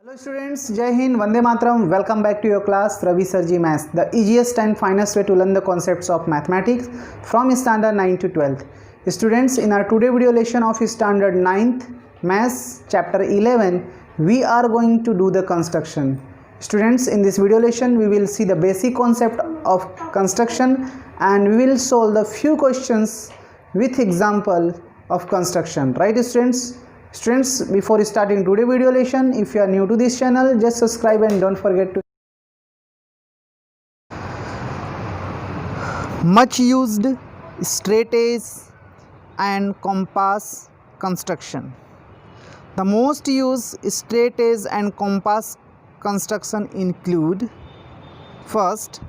Hello students, Jai Hind, Vande Mataram. Welcome back to your class Ravisirjee Maths, the easiest and finest way to learn the concepts of mathematics from standard 9 to 12th. Students, in our today video lesson of standard 9th Maths chapter 11, we are going to do the construction. Students, in this video lesson we will see the basic concept of construction and we will solve the few questions with example of construction. Right students? Students, before starting today's video lesson, if you are new to this channel, just subscribe and don't forget to much used straight edge and compass construction. The most used straight edge and compass construction include: first,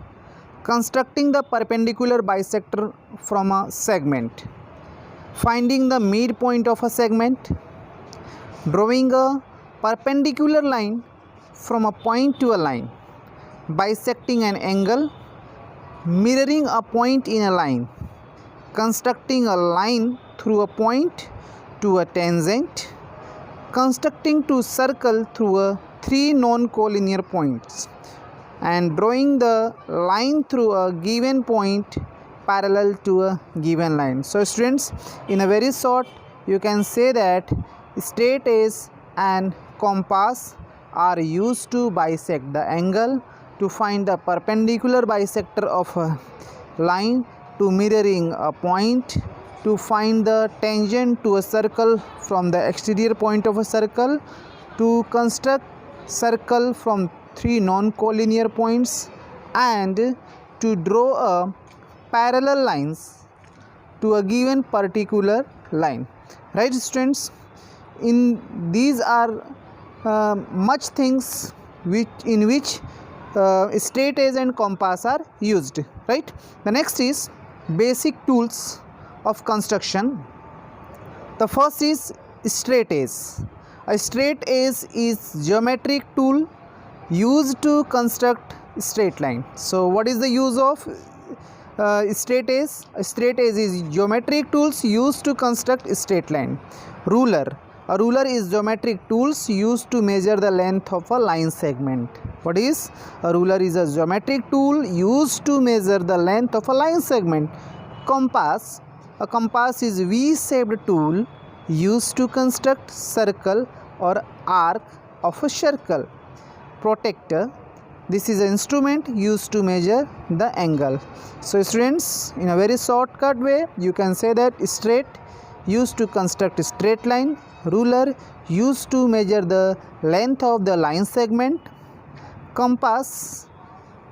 constructing the perpendicular bisector from a segment, finding the midpoint of a segment, drawing a perpendicular line from a point to a line, bisecting an angle, mirroring a point in a line, constructing a line through a point to a tangent, constructing two circles through three non-collinear points, and drawing the line through a given point parallel to a given line. So students, in a very short, you can say that straight edge and compass are used to bisect the angle, to find the perpendicular bisector of a line, to mirroring a point, to find the tangent to a circle from the exterior point of a circle, to construct circle from three non-collinear points, and to draw a parallel lines to a given particular line. Right students? In these are much things in which straight edge and compass are used. Right? The next is basic tools of construction. The first is straight edge. A straight edge is geometric tool used to construct straight line. So what is the use of straight edge? A straight edge is geometric tools used to construct straight line. Ruler. A ruler is geometric tools used to measure the length of a line segment. What is? A ruler is a geometric tool used to measure the length of a line segment. Compass. A compass is V-shaped tool used to construct circle or arc of a circle. Protractor. This is an instrument used to measure the angle. So students, in a very shortcut way, you can say that straight used to construct a straight line, ruler used to measure the length of the line segment, compass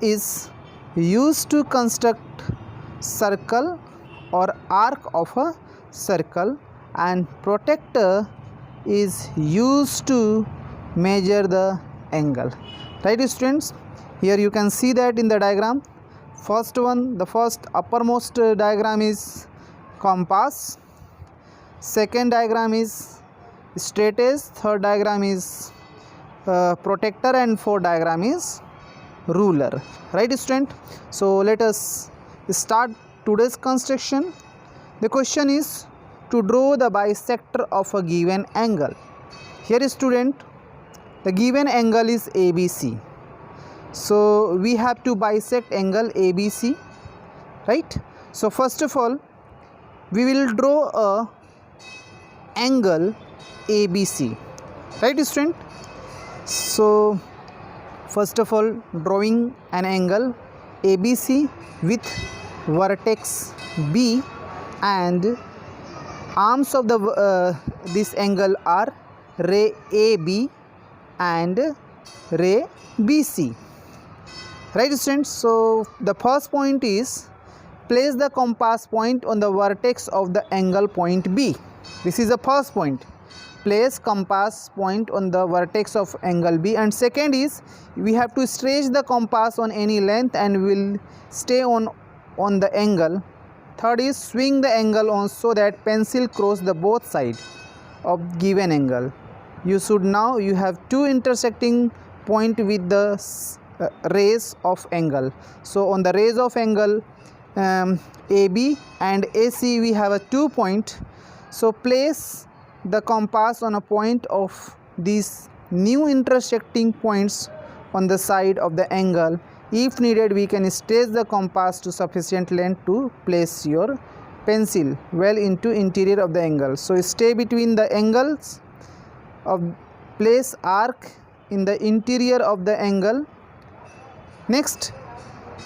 is used to construct circle or arc of a circle, and protractor is used to measure the angle. Right students? Here you can see that in the diagram. First one, the first uppermost diagram is compass, second diagram is straight edge, third diagram is protractor, and fourth diagram is ruler. Right student? So let us start today's construction. The question is to draw the bisector of a given angle. Here student, the given angle is ABC. So we have to bisect angle ABC. Right? So first of all, we will draw a angle ABC. Right student? So first of all, drawing an angle ABC with vertex B, and arms of the this angle are ray AB and ray BC. Right students? So the first point is place the compass point on the vertex of the angle point B. This is the first point. Place compass point on the vertex of angle B. And second is we have to stretch the compass on any length and will stay on the angle. Third is swing the angle on so that pencil cross the both sides of given angle. You have two intersecting point with the rays of angle. So on the rays of angle AB and AC we have a 2 point. So place the compass on a point of these new intersecting points on the side of the angle. If needed, we can stretch the compass to sufficient length to place your pencil well into interior of the angle. So stay between the angles of place arc in the interior of the angle. Next,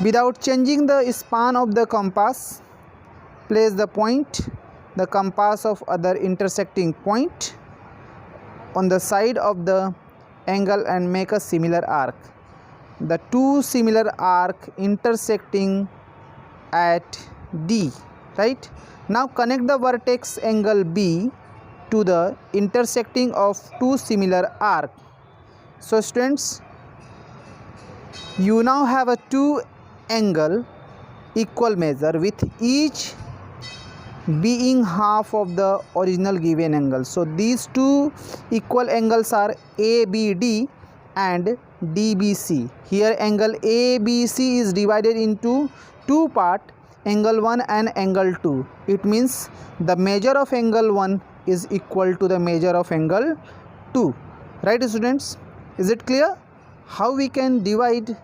without changing the span of the compass, place the point, the compass of other intersecting point on the side of the angle and make a similar arc. The two similar arc intersecting at D, right? Now connect the vertex angle B to the intersecting of two similar arc. So students, you now have a two angle equal measure with each being half of the original given angle. So these two equal angles are ABD and DBC. Here angle ABC is divided into two parts, angle 1 and angle 2. It means the measure of angle 1 is equal to the measure of angle 2. Right students? Is it clear how we can divide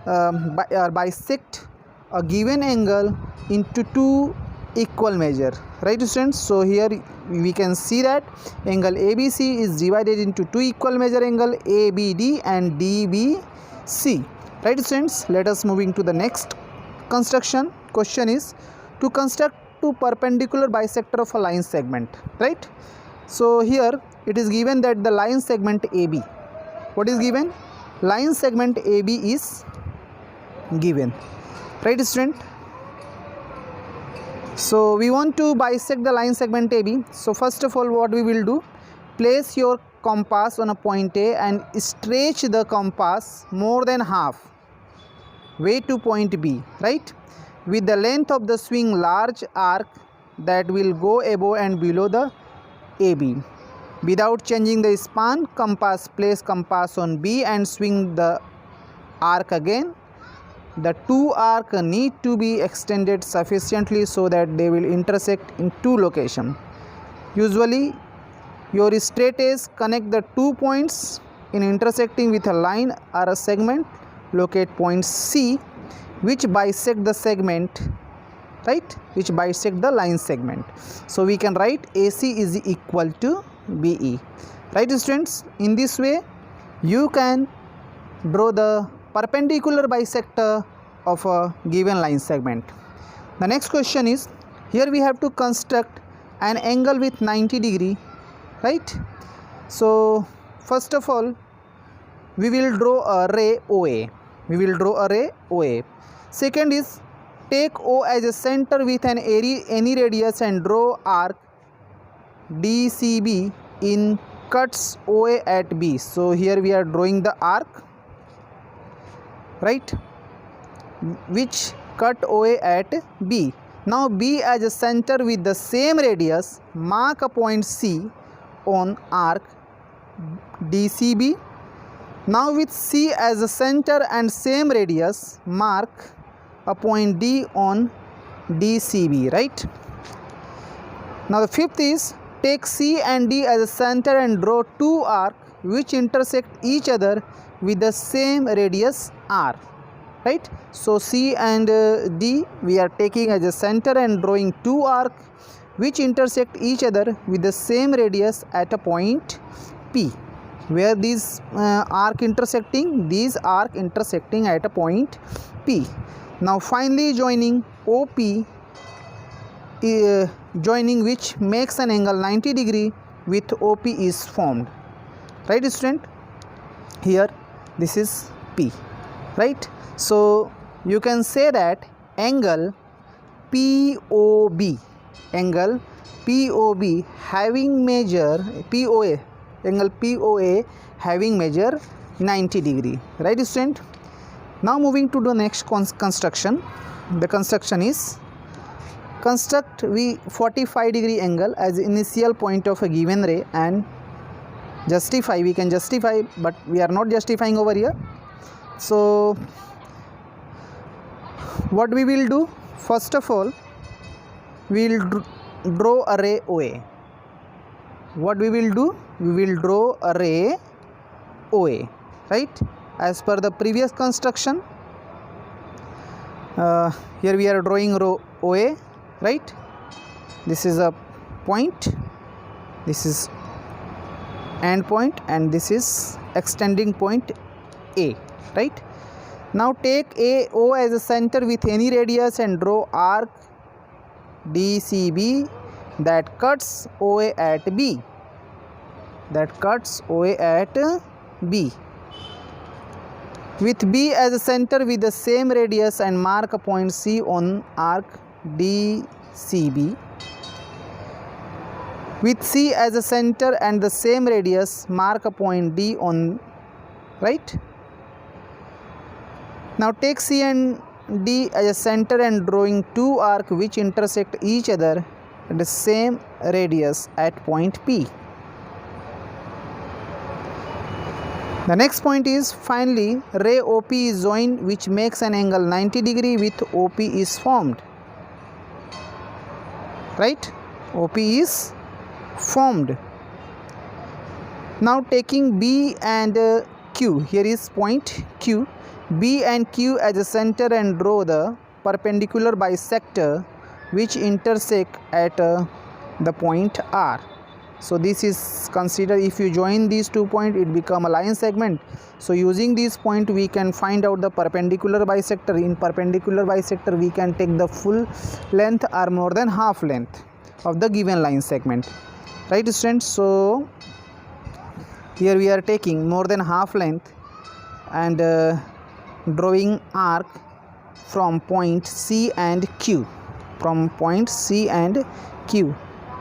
or bisect a given angle into two equal measure? Right students? So here we can see that angle ABC is divided into two equal measure, angle ABD and DBC. Right students? Let us moving to the next construction. Question is to construct two perpendicular bisector of a line segment. Right? So here it is given that the line segment AB. What is given? Line segment AB is given. Right student? So we want to bisect the line segment AB. So first of all, what we will do, place your compass on a point A and stretch the compass more than half way to point B, right? With the length of the swing large arc that will go above and below the AB. Without changing the span, compass, place compass on B and swing the arc again. The two arcs need to be extended sufficiently so that they will intersect in two locations. Usually, your straight edge connect the 2 points in intersecting with a line or a segment. Locate point C, which bisect the segment, right? Which bisect the line segment. So we can write AC is equal to BE. Right, students? In this way, you can draw the perpendicular bisector of a given line segment. The next question is, here we have to construct an angle with 90 degree, right? So first of all, we will draw a ray OA. We will draw a ray OA. Second is, take O as a center with an any radius and draw arc DCB in cuts OA at B. So here we are drawing the arc, right, which cut OA at B. Now B as a center with the same radius, mark a point C on arc DCB. Now with C as a center and same radius, mark a point D on DCB, right? Now the fifth is, take C and D as a center and draw two arcs which intersect each other with the same radius R. Right? So C and D we are taking as a center and drawing two arcs which intersect each other with the same radius at a point P. Where these arc intersecting? These arc intersecting at a point P. Now finally joining OP, joining which makes an angle 90 degree with OP is formed. Right student? Here this is P. Right? So you can say that angle POB, angle POB having measure POA, angle POA having measure 90 degree. Right student? Now moving to the next construction. The construction is, construct V 45 degree angle as initial point of a given ray and justify. We can justify, but we are not justifying over here. So what we will do, first of all, we will draw a ray OA. What we will do, we will draw a ray OA, right? As per the previous construction, here we are drawing row OA, right? This is a point, this is end point, and this is extending point A, right? Now take AO as a center with any radius and draw arc DCB that cuts OA at B. With B as a center with the same radius, and mark a point C on arc DCB. With C as a center and the same radius, mark a point D on, right? Now take C and D as a center and drawing two arcs which intersect each other at the same radius at point P. The next point is, finally ray OP is joined, which makes an angle 90 degree with OP is formed, right? OP is formed. Now taking B and Q, here is point Q, B and Q as a center and draw the perpendicular bisector which intersect at the point R. So this is considered, if you join these 2 points, it become a line segment. So using this point we can find out the perpendicular bisector. In perpendicular bisector we can take the full length or more than half length of the given line segment, right students? So here we are taking more than half length and drawing arc from point C and Q,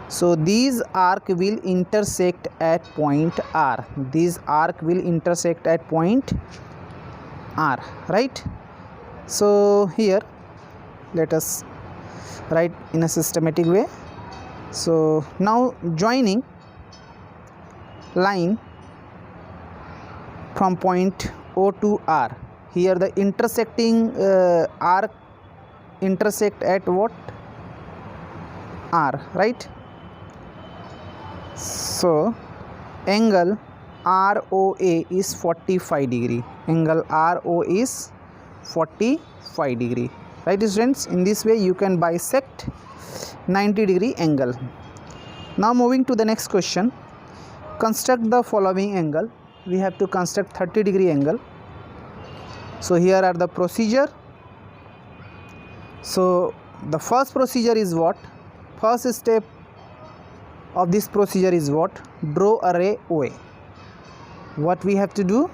So these arc will intersect at point R. Right? So here let us write in a systematic way. So now joining line from point O to R. Here the intersecting arc intersect at what? R, right? So angle ROA is 45 degree. Right students? In this way you can bisect 90 degree angle. Now moving to the next question. Construct the following angle. We have to construct 30 degree angle. So here are the procedure. So the first procedure is what? First step of this procedure is what? Draw a ray OA. What we have to do?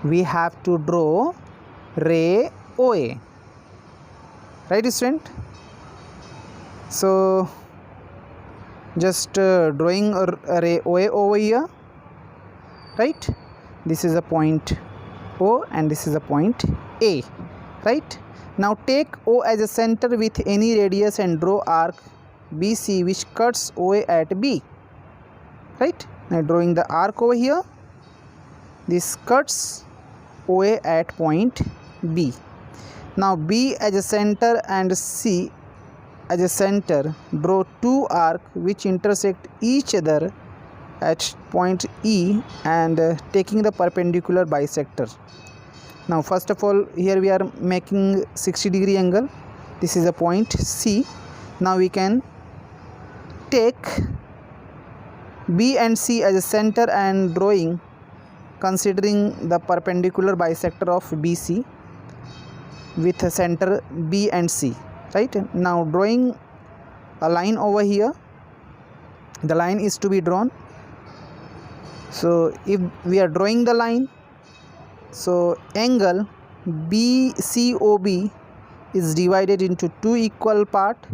We have to draw ray OA. Right student? So just drawing a ray OA over here, right? This is a point O and this is a point A, right? Now take O as a center with any radius and draw arc BC which cuts OA at B, right? Now drawing the arc over here, this cuts OA at point B. Now B as a center and C as a center, draw two arcs which intersect each other at point E and taking the perpendicular bisector. Now first of all here we are making 60 degree angle. This is a point C. Now we can take B and C as a center and drawing, considering the perpendicular bisector of BC with a center B and C, right? Now drawing a line over here. The line is to be drawn. So if we are drawing the line, so angle BCOB is divided into two equal parts.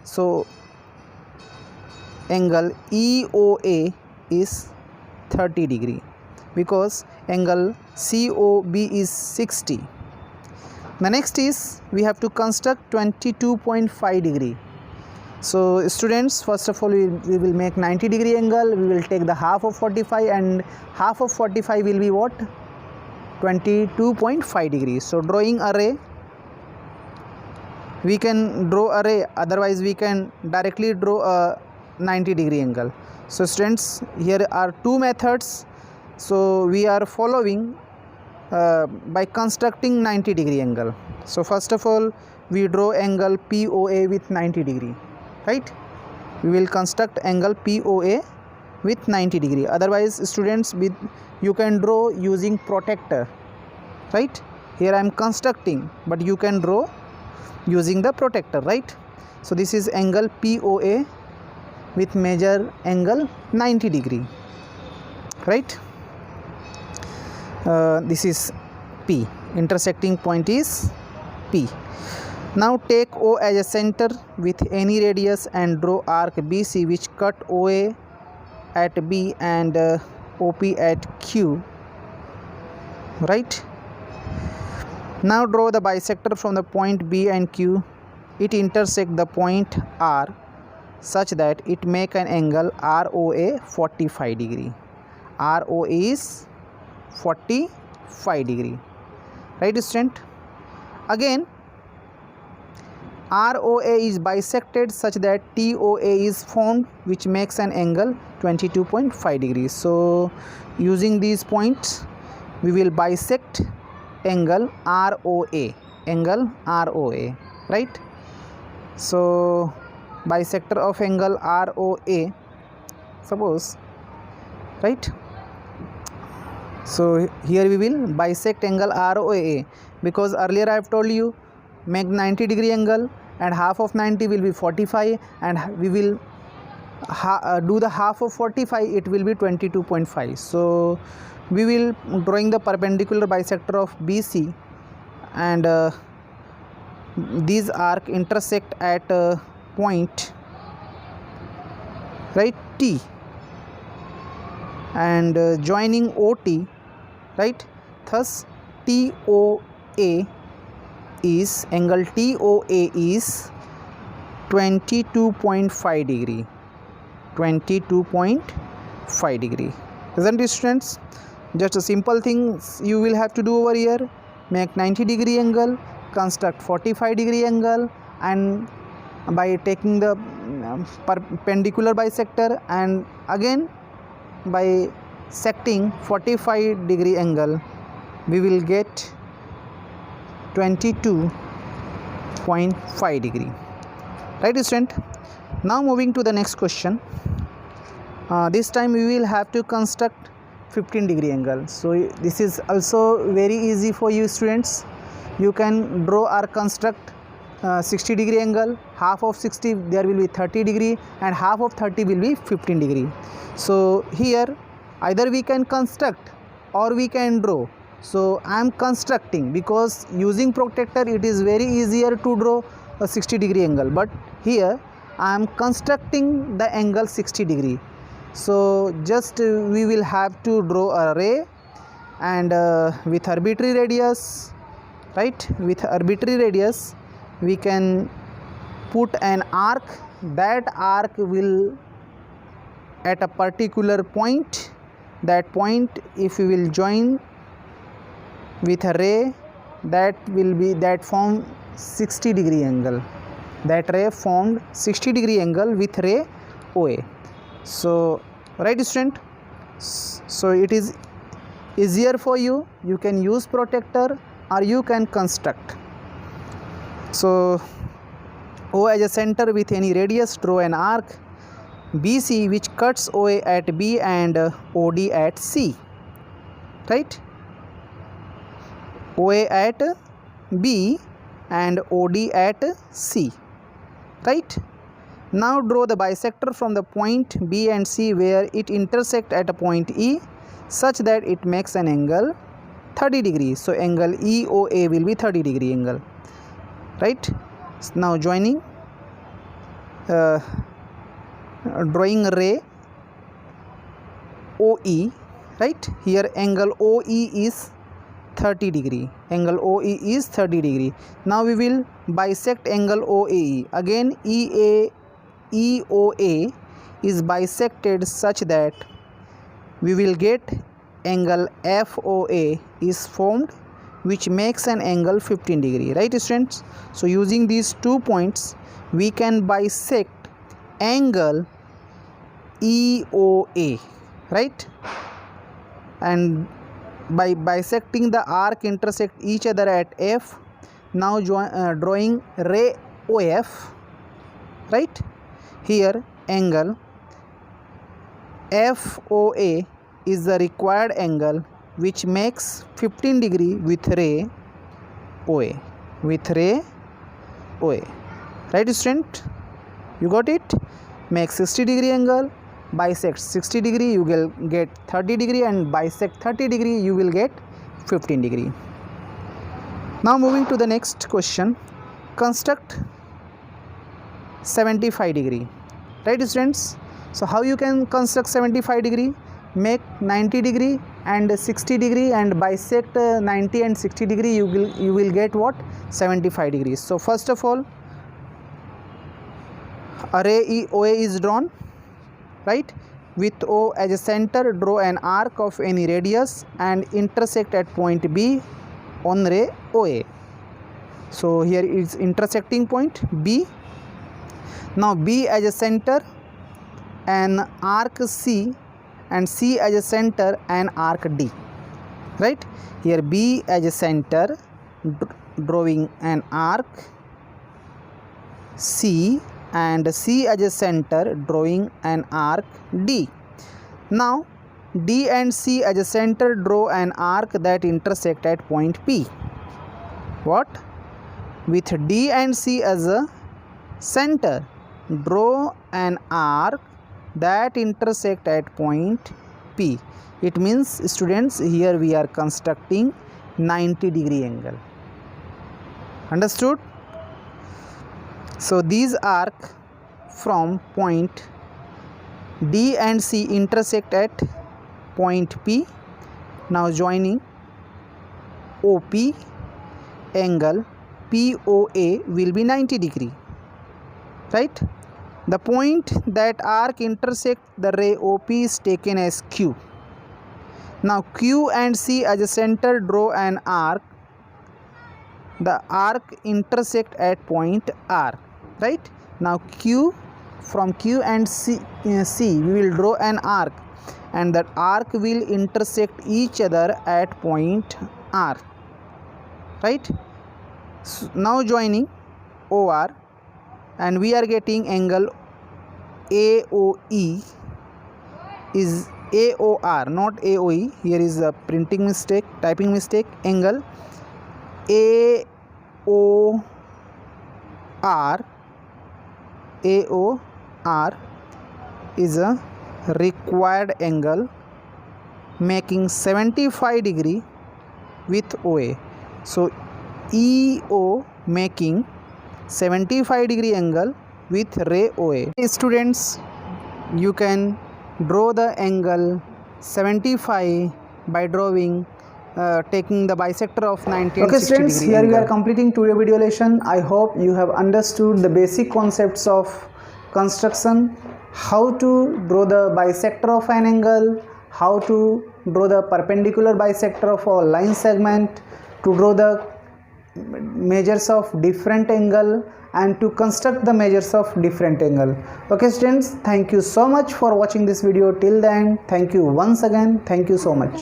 So angle EOA is 30 degree because angle COB is 60. The next is we have to construct 22.5 degree. So students, first of all we will make 90 degree angle. We will take the half of 45 and half of 45 will be what? 22.5 degrees. So drawing array, we can draw array, otherwise we can directly draw a 90 degree angle. So students, here are two methods. So we are following by constructing 90 degree angle. So first of all, we draw angle POA with 90 degree, right? We will construct angle POA with 90 degree. Otherwise, students, with you can draw using protractor, right? Here I am constructing, but you can draw using the protractor, right? So this is angle POA with measure angle 90 degree, right? This is P, intersecting point is P. Now take O as a center with any radius and draw arc BC which cut OA at B and OP at Q, right? Now draw the bisector from the point B and Q. It intersect the point R such that it make an angle ROA 45 degree. ROA is 45 degree, right student? Again, ROA is bisected such that TOA is formed, which makes an angle 22.5 degrees. So using these points we will bisect angle ROA, right? So bisector of angle ROA, suppose, right? So here we will bisect angle ROA, because earlier I have told you make 90 degree angle and half of 90 will be 45, and we will do the half of 45, it will be 22.5. So we will drawing the perpendicular bisector of BC, and these arc intersect at point, right, T, and joining OT, right? Thus TOA is angle TOA is 22.5 degree, 22.5 degree, isn't it students? Just a simple thing you will have to do over here: make 90 degree angle, construct 45 degree angle, and by taking the perpendicular bisector, and again by secting 45 degree angle, we will get 22.5 degree, right student? Now moving to the next question. This time we will have to construct 15 degree angle. So this is also very easy for you students. You can draw or construct 60 degree angle. Half of 60 there will be 30 degree, and half of 30 will be 15 degree. So here either we can construct or we can draw. So I am constructing, because using protractor it is very easier to draw a 60 degree angle, but here I am constructing the angle 60 degree. So just we will have to draw a ray, and with arbitrary radius, right, with arbitrary radius we can put an arc. That arc will at a particular point, that point if we will join with a ray, that will be, that form 60 degree angle, that ray formed 60 degree angle with ray OA. So right student, so it is easier for you, you can use protractor or you can construct. So O as a center with any radius, draw an arc BC which cuts OA at B and OD at C, right? OA at B and OD at C, right? Now draw the bisector from the point B and C where it intersect at a point E such that it makes an angle 30 degrees. So angle EOA will be 30 degree angle, right? Now joining, drawing a ray OE, right? Here angle OE is 30 degree, angle OE is 30 degree. Now we will bisect angle OAE. Again EOA is bisected such that we will get angle FOA is formed, which makes an angle 15 degree, right students? So using these 2 points we can bisect angle EOA, right? and by bisecting the arc intersect each other at F. Now drawing ray OF, right? Here angle FOA is the required angle which makes 15 degree with ray OA, right student? You got it? Make 60 degree angle, bisect 60 degree, you will get 30 degree, and bisect 30 degree, you will get 15 degree. Now moving to the next question, construct 75 degree, right students? So how you can construct 75 degree? Make 90 degree and 60 degree and bisect 90 and 60 degree, you will get what? 75 degrees. So first of all, a ray OA is drawn, right? With O as a center, draw an arc of any radius and intersect at point B on ray OA. So here is intersecting point B. Now B as a center, an arc C, and C as a center, an arc D, right? Here B as a center, drawing an arc C, and C as a center, drawing an arc D. Now D and C as a center, draw an arc that intersect at point P. What? With D and C as a center, draw an arc that intersect at point P. It means students, here we are constructing 90 degree angle. Understood? So these arc from point D and C intersect at point P. Now joining OP, angle POA will be 90 degree, right? The point that arc intersect the ray OP is taken as Q. Now Q and C as a center, draw an arc. The arc intersect at point R, right? Now from Q and C we will draw an arc, and that arc will intersect each other at point R, right? So now joining OR, and we are getting angle AOE is AOR, not AOE. Here is a printing mistake, typing mistake. Angle AOR is a required angle making 75 degree with OA. So EO making 75 degree angle with ray OA. Students, you can draw the angle 75 by drawing taking the bisector of 90 and 60 students, degree here angle. we are completing today's video lesson. I hope you have understood the basic concepts of construction, how to draw the bisector of an angle, how to draw the perpendicular bisector of a line segment, to draw the measures of different angle, and to construct the measures of different angle. Okay students, thank you so much for watching this video till then. Thank you once again. Thank you so much.